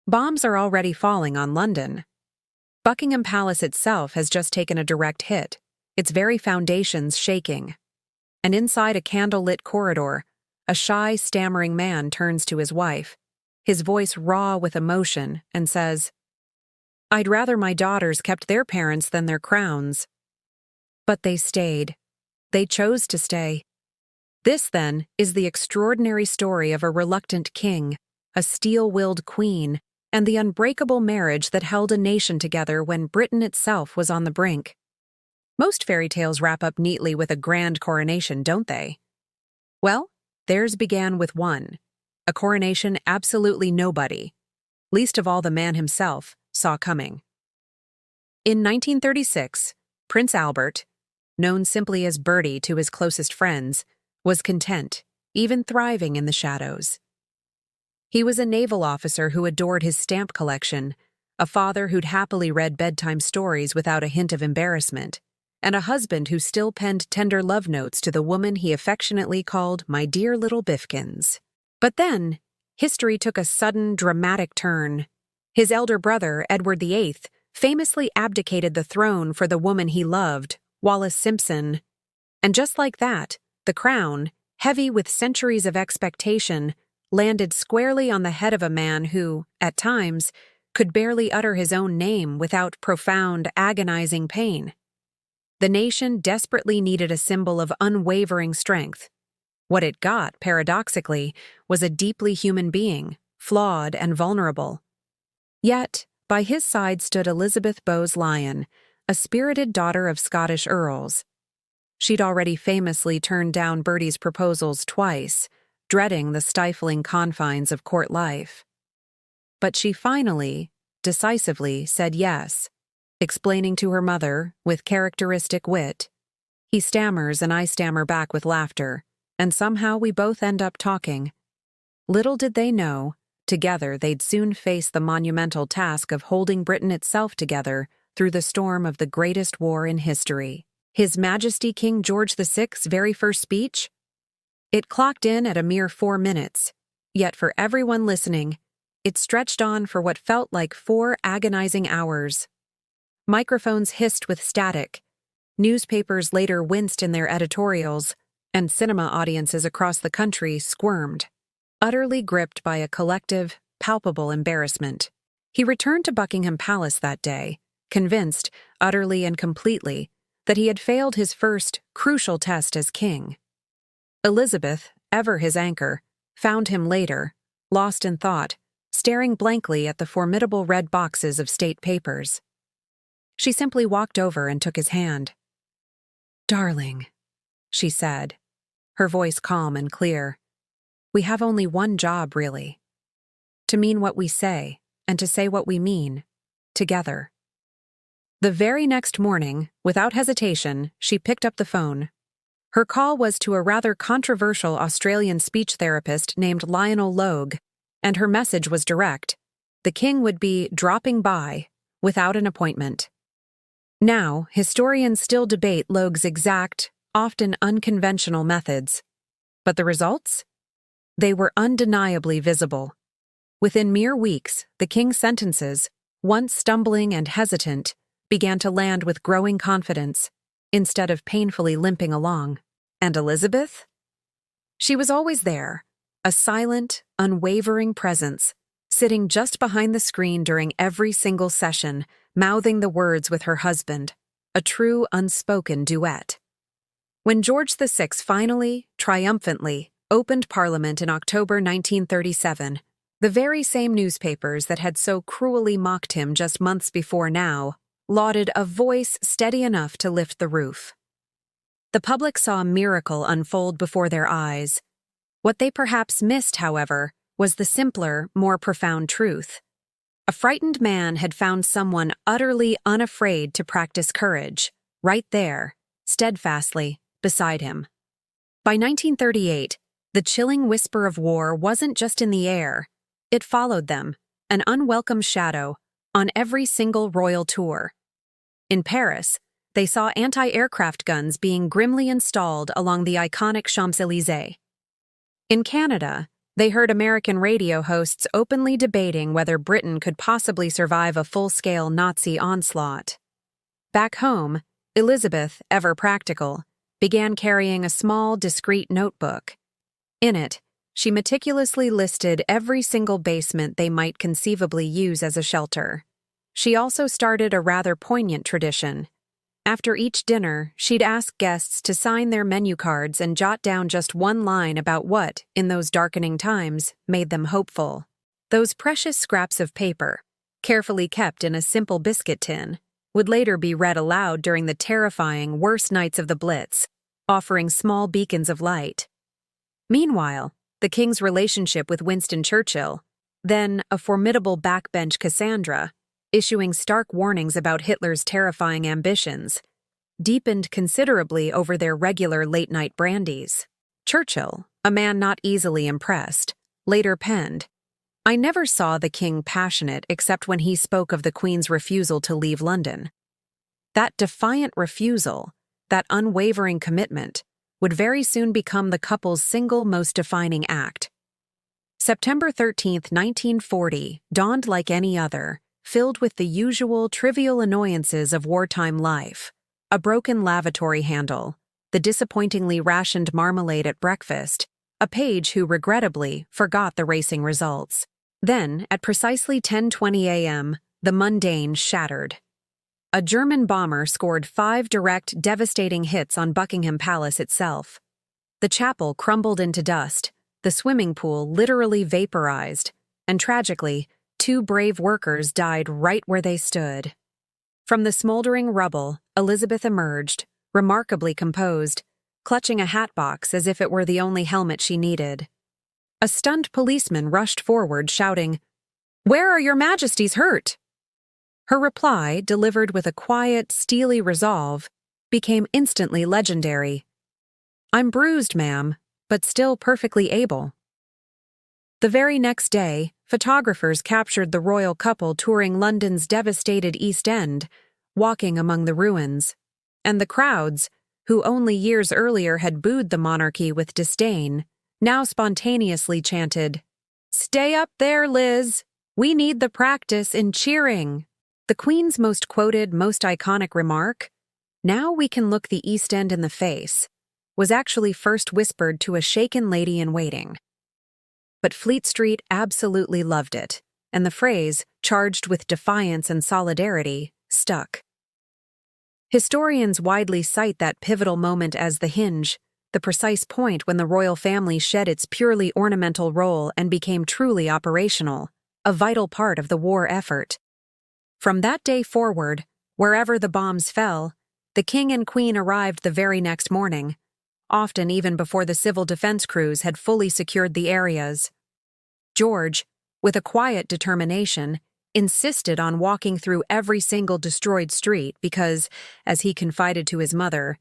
Bombs are already falling on London. Buckingham Palace itself has just taken a direct hit, its very foundations shaking. And inside a candle-lit corridor, a shy, stammering man turns to his wife, his voice raw with emotion, and says, "I'd rather my daughters kept their parents than their crowns." But they stayed. They chose to stay. This, then, is the extraordinary story of a reluctant king, a steel-willed queen, and the unbreakable marriage that held a nation together when Britain itself was on the brink. Most fairy tales wrap up neatly with a grand coronation, don't they? Well, theirs began with one, a coronation absolutely nobody, least of all the man himself, saw coming. In 1936, Prince Albert, known simply as Bertie to his closest friends, was content, even thriving in the shadows. He was a naval officer who adored his stamp collection, a father who'd happily read bedtime stories without a hint of embarrassment, and a husband who still penned tender love notes to the woman he affectionately called "my dear little Biffkins." But then, history took a sudden, dramatic turn. His elder brother, Edward VIII, famously abdicated the throne for the woman he loved, Wallis Simpson. And just like that, the crown, heavy with centuries of expectation, landed squarely on the head of a man who, at times, could barely utter his own name without profound, agonizing pain. The nation desperately needed a symbol of unwavering strength. What it got, paradoxically, was a deeply human being, flawed and vulnerable. Yet, by his side stood Elizabeth Bowes-Lyon, a spirited daughter of Scottish earls. She'd already famously turned down Bertie's proposals twice, dreading the stifling confines of court life. But she finally, decisively said yes, explaining to her mother, with characteristic wit. He stammers and I stammer back with laughter, and somehow we both end up talking. Little did they know, together they'd soon face the monumental task of holding Britain itself together through the storm of the greatest war in history. His Majesty King George VI's very first speech? It clocked in at a mere 4 minutes, yet for everyone listening, it stretched on for what felt like 4 agonizing hours. Microphones hissed with static, newspapers later winced in their editorials, and cinema audiences across the country squirmed, utterly gripped by a collective, palpable embarrassment. He returned to Buckingham Palace that day, convinced, utterly and completely, that he had failed his first, crucial test as king. Elizabeth, ever his anchor, found him later, lost in thought, staring blankly at the formidable red boxes of state papers. She simply walked over and took his hand. "Darling," she said, her voice calm and clear, "we have only one job, really. To mean what we say, and to say what we mean, together." The very next morning, without hesitation, she picked up the phone. Her call was to a rather controversial Australian speech therapist named Lionel Logue, and her message was direct. The king would be dropping by, without an appointment. Now, historians still debate Logue's exact, often unconventional methods. But the results? They were undeniably visible. Within mere weeks, the king's sentences, once stumbling and hesitant, began to land with growing confidence, instead of painfully limping along. And Elizabeth? She was always there, a silent, unwavering presence, sitting just behind the screen during every single session, mouthing the words with her husband, a true unspoken duet. When George VI finally, triumphantly, opened Parliament in October 1937, the very same newspapers that had so cruelly mocked him just months before now lauded a voice steady enough to lift the roof. The public saw a miracle unfold before their eyes. What they perhaps missed, however, was the simpler, more profound truth. A frightened man had found someone utterly unafraid to practice courage, right there, steadfastly, beside him. By 1938, the chilling whisper of war wasn't just in the air. It followed them, an unwelcome shadow, on every single royal tour. In Paris, they saw anti-aircraft guns being grimly installed along the iconic Champs-Élysées. In Canada, They heard American radio hosts openly debating whether Britain could possibly survive a full-scale Nazi onslaught. Back home, Elizabeth, ever practical, began carrying a small, discreet notebook. In it, she meticulously listed every single basement they might conceivably use as a shelter. She also started a rather poignant tradition. After each dinner, she'd ask guests to sign their menu cards and jot down just one line about what, in those darkening times, made them hopeful. Those precious scraps of paper, carefully kept in a simple biscuit tin, would later be read aloud during the terrifying worst nights of the Blitz, offering small beacons of light. Meanwhile, the king's relationship with Winston Churchill, then a formidable backbench Cassandra, issuing stark warnings about Hitler's terrifying ambitions, deepened considerably over their regular late-night brandies. Churchill, a man not easily impressed, later penned, "I never saw the king passionate except when he spoke of the Queen's refusal to leave London." That defiant refusal, that unwavering commitment, would very soon become the couple's single most defining act. September 13, 1940, dawned like any other, filled with the usual trivial annoyances of wartime life: a broken lavatory handle, the disappointingly rationed marmalade at breakfast, a page who regrettably forgot the racing results. Then, at precisely 10:20 a.m., the mundane shattered. A German bomber scored 5 direct, devastating hits on Buckingham Palace itself. The chapel crumbled into dust, the swimming pool literally vaporized, and tragically, 2 brave workers died right where they stood. From the smoldering rubble, Elizabeth emerged, remarkably composed, clutching a hatbox as if it were the only helmet she needed. A stunned policeman rushed forward, shouting, "Where are your Majesties hurt?" Her reply, delivered with a quiet, steely resolve, became instantly legendary. "I'm bruised, ma'am, but still perfectly able." The very next day, photographers captured the royal couple touring London's devastated East End, walking among the ruins, and the crowds, who only years earlier had booed the monarchy with disdain, now spontaneously chanted, "Stay up there, Liz! We need the practice in cheering." The Queen's most quoted, most iconic remark, "Now we can look the East End in the face," was actually first whispered to a shaken lady-in-waiting. But Fleet Street absolutely loved it, and the phrase, charged with defiance and solidarity, stuck. Historians widely cite that pivotal moment as the hinge, the precise point when the royal family shed its purely ornamental role and became truly operational, a vital part of the war effort. From that day forward, wherever the bombs fell, the king and queen arrived the very next morning, often even before the civil defense crews had fully secured the areas. George, with a quiet determination, insisted on walking through every single destroyed street because, as he confided to his mother,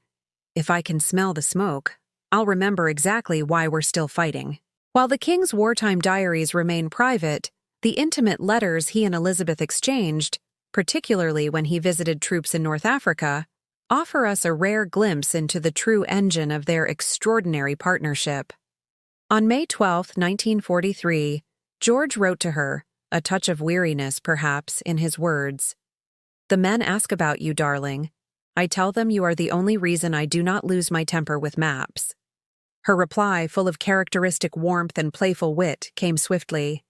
"If I can smell the smoke, I'll remember exactly why we're still fighting." While the king's wartime diaries remain private, the intimate letters he and Elizabeth exchanged, particularly when he visited troops in North Africa, offer us a rare glimpse into the true engine of their extraordinary partnership. On May 12, 1943, George wrote to her, a touch of weariness perhaps in his words, "The men ask about you, darling. I tell them you are the only reason I do not lose my temper with maps." Her reply, full of characteristic warmth and playful wit, came swiftly.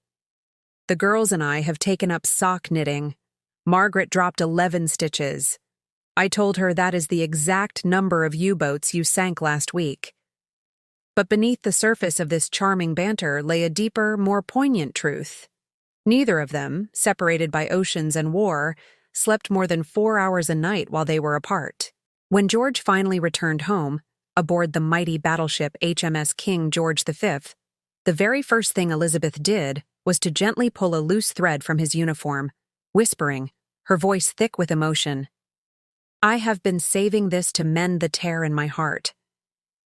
"The girls and I have taken up sock knitting. Margaret dropped 11 stitches. I told her that is the exact number of U-boats you sank last week." But beneath the surface of this charming banter lay a deeper, more poignant truth. Neither of them, separated by oceans and war, slept more than 4 hours a night while they were apart. When George finally returned home, aboard the mighty battleship HMS King George V, the very first thing Elizabeth did was to gently pull a loose thread from his uniform, whispering, her voice thick with emotion, "I have been saving this to mend the tear in my heart."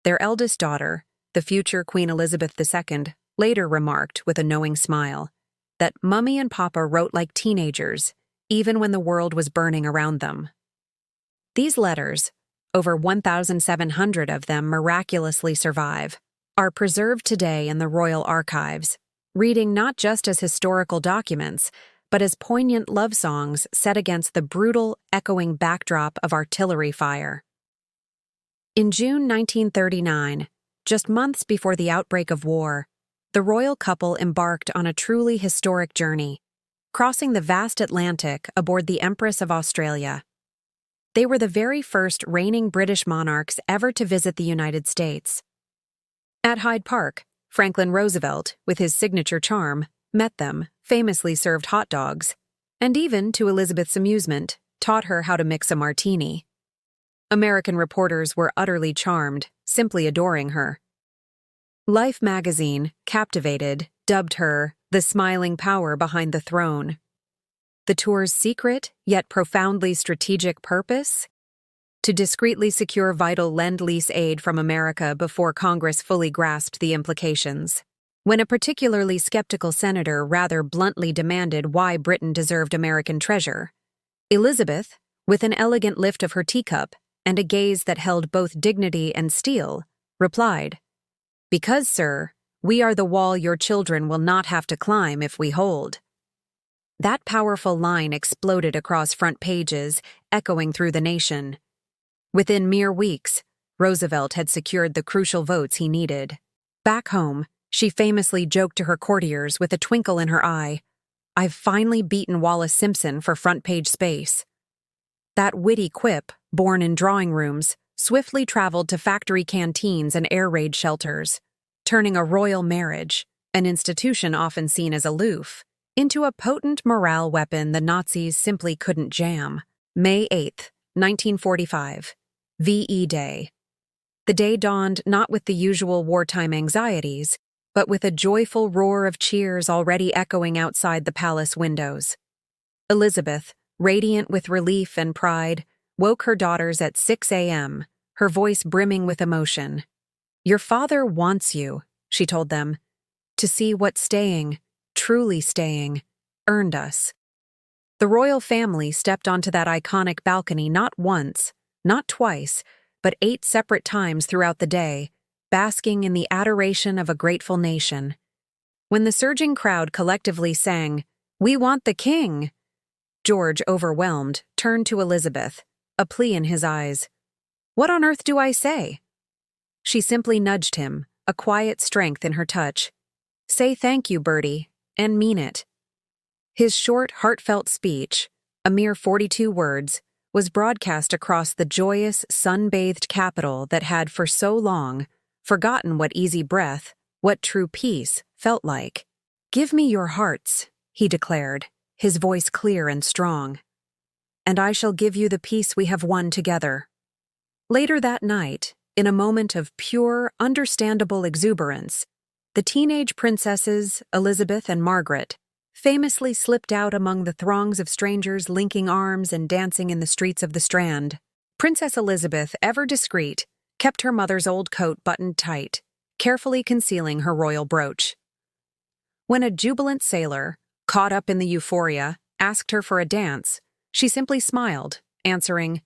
Their eldest daughter, the future Queen Elizabeth II, later remarked with a knowing smile that Mummy and Papa wrote like teenagers, even when the world was burning around them. These letters, over 1,700 of them miraculously survive, are preserved today in the royal archives, reading not just as historical documents, but as poignant love songs set against the brutal, echoing backdrop of artillery fire. In June 1939, just months before the outbreak of war, the royal couple embarked on a truly historic journey, crossing the vast Atlantic aboard the Empress of Australia. They were the very first reigning British monarchs ever to visit the United States. At Hyde Park, Franklin Roosevelt, with his signature charm, met them, famously served hot dogs, and even, to Elizabeth's amusement, taught her how to mix a martini. American reporters were utterly charmed, simply adoring her. Life magazine, Captivated, dubbed her the smiling power behind the throne. The tour's secret, yet profoundly strategic purpose? To discreetly secure vital Lend-Lease aid from America before Congress fully grasped the implications. When a particularly skeptical senator rather bluntly demanded why Britain deserved American treasure, Elizabeth, with an elegant lift of her teacup and a gaze that held both dignity and steel, replied, "Because, sir, we are the wall your children will not have to climb if we hold." That powerful line exploded across front pages, echoing through the nation. Within mere weeks, Roosevelt had secured the crucial votes he needed. Back home, she famously joked to her courtiers with a twinkle in her eye, "I've finally beaten Wallace Simpson for front-page space." That witty quip, born in drawing rooms, swiftly traveled to factory canteens and air raid shelters, turning a royal marriage, an institution often seen as aloof, into a potent morale weapon the Nazis simply couldn't jam. May 8, 1945, VE Day. The day dawned not with the usual wartime anxieties, but with a joyful roar of cheers already echoing outside the palace windows. Elizabeth, radiant with relief and pride, woke her daughters at 6 a.m., her voice brimming with emotion. "Your father wants you," she told them, "to see what staying, truly staying, earned us." The royal family stepped onto that iconic balcony not once, not twice, but 8 separate times throughout the day, basking in the adoration of a grateful nation. When the surging crowd collectively sang, "We want the king," George, overwhelmed, turned to Elizabeth, a plea in his eyes. "What on earth do I say?" She simply nudged him, a quiet strength in her touch. "Say thank you, Bertie, and mean it." His short, heartfelt speech, a mere 42 words, was broadcast across the joyous, sun-bathed capital that had for so long forgotten what easy breath, what true peace, felt like. "Give me your hearts," he declared, his voice clear and strong, "and I shall give you the peace we have won together." Later that night, in a moment of pure, understandable exuberance, the teenage princesses, Elizabeth and Margaret, famously slipped out among the throngs of strangers linking arms and dancing in the streets of the Strand. Princess Elizabeth, ever discreet, kept her mother's old coat buttoned tight, carefully concealing her royal brooch. When a jubilant sailor, caught up in the euphoria, asked her for a dance, she simply smiled, answering,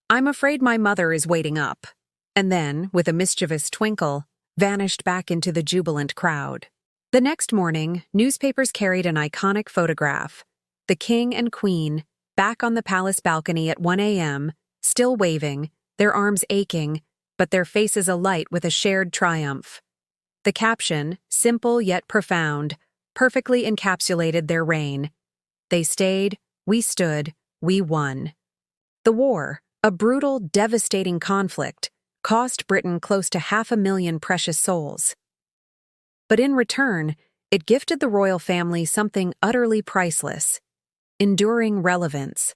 "I'm afraid my mother is waiting up," and then, with a mischievous twinkle, vanished back into the jubilant crowd. The next morning, newspapers carried an iconic photograph: the king and queen, back on the palace balcony at 1 a.m., still waving, their arms aching, but their faces alight with a shared triumph. The caption, simple yet profound, perfectly encapsulated their reign. They stayed, we stood, we won. The war, a brutal, devastating conflict, cost Britain close to 500,000 precious souls. But in return, it gifted the royal family something utterly priceless: enduring relevance.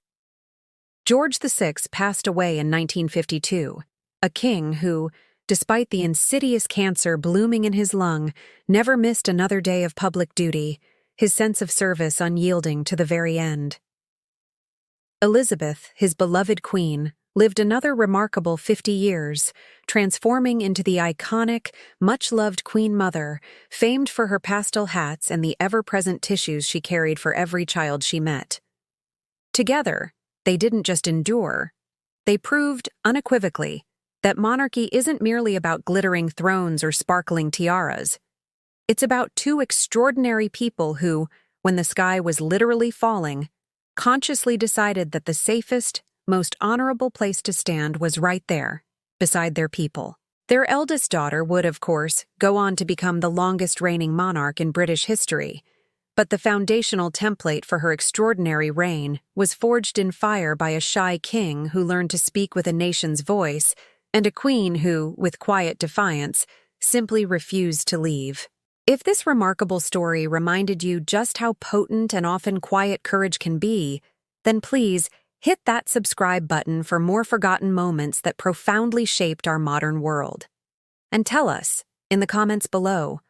George VI passed away in 1952, a king who, despite the insidious cancer blooming in his lung, never missed another day of public duty, his sense of service unyielding to the very end. Elizabeth, his beloved queen, lived another remarkable 50 years, transforming into the iconic, much-loved Queen Mother, famed for her pastel hats and the ever-present tissues she carried for every child she met. Together, they didn't just endure. They proved, unequivocally, that monarchy isn't merely about glittering thrones or sparkling tiaras. It's about two extraordinary people who, when the sky was literally falling, consciously decided that the safest, most honorable place to stand was right there, beside their people. Their eldest daughter would, of course, go on to become the longest reigning monarch in British history, but the foundational template for her extraordinary reign was forged in fire by a shy king who learned to speak with a nation's voice, and a queen who, with quiet defiance, simply refused to leave. If this remarkable story reminded you just how potent and often quiet courage can be, then please hit that subscribe button for more forgotten moments that profoundly shaped our modern world. And tell us, in the comments below,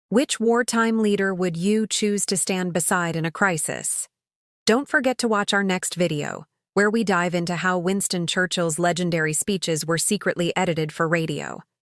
which wartime leader would you choose to stand beside in a crisis? Don't forget to watch our next video, where we dive into how Winston Churchill's legendary speeches were secretly edited for radio.